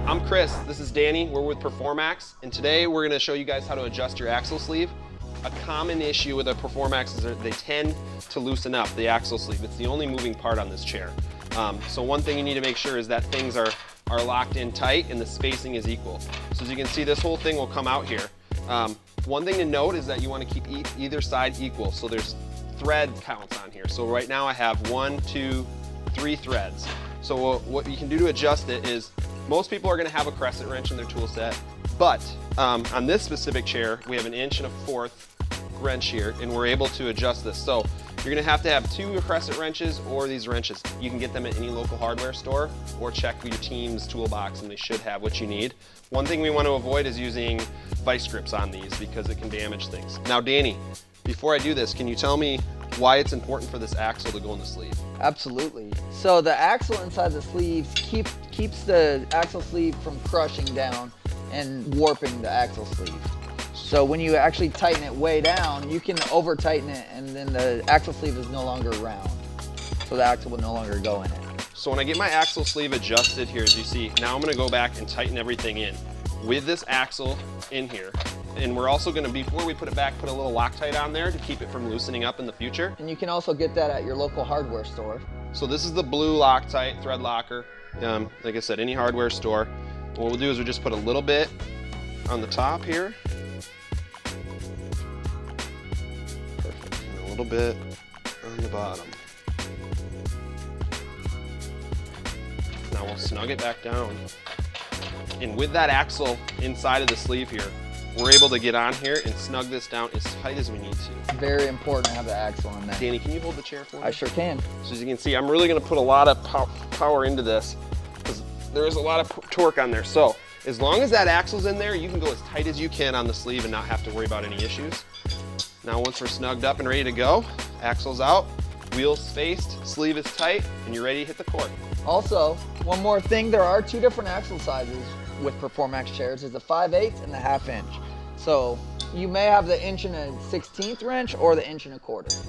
I'm Chris, this is Danny, we're with Per4max, and today we're going to show you guys how to adjust your axle sleeve. A common issue with a Per4max is that they tend to loosen up the axle sleeve. It's the only moving part on this chair. So one thing you need to make sure is that things are locked in tight and the spacing is equal. So as you can see, this whole thing will come out here. One thing to note is that you want to keep either side equal. So there's thread counts on here. So right now I have 1, 2, 3 threads. So what you can do to adjust it is, most people are going to have a crescent wrench in their tool set, but on this specific chair, we have an 1 1/4" wrench here, and we're able to adjust this. So you're going to have 2 crescent wrenches or these wrenches. You can get them at any local hardware store or check your team's toolbox, and they should have what you need. One thing we want to avoid is using vice grips on these because it can damage things. Now, Danny, before I do this, can you tell me why it's important for this axle to go in the sleeve? Absolutely. So the axle inside the sleeves keeps the axle sleeve from crushing down and warping the axle sleeve. So when you actually tighten it way down, you can over tighten it and then the axle sleeve is no longer round. So the axle will no longer go in it. So when I get my axle sleeve adjusted here, as you see, now I'm going to go back and tighten everything in with this axle in here. And we're also going to, before we put it back, put a little Loctite on there to keep it from loosening up in the future. And you can also get that at your local hardware store. So this is the blue Loctite thread locker. Like I said, any hardware store. And what we'll do is we'll just put a little bit on the top here. Perfect. And a little bit on the bottom. Now we'll snug it back down. And with that axle inside of the sleeve here, we're able to get on here and snug this down as tight as we need to. Very important to have the axle in there. Danny, can you hold the chair for me? I sure can. So as you can see, I'm really going to put a lot of power into this because there is a lot of torque on there. So as long as that axle's in there, you can go as tight as you can on the sleeve and not have to worry about any issues. Now once we're snugged up and ready to go, axle's out, wheels spaced, sleeve is tight, and you're ready to hit the court. Also, one more thing, there are 2 different axle sizes with Per4max chairs. There's a 5/8 and the 1/2 inch. So you may have the 1 1/16" wrench or the 1 1/4".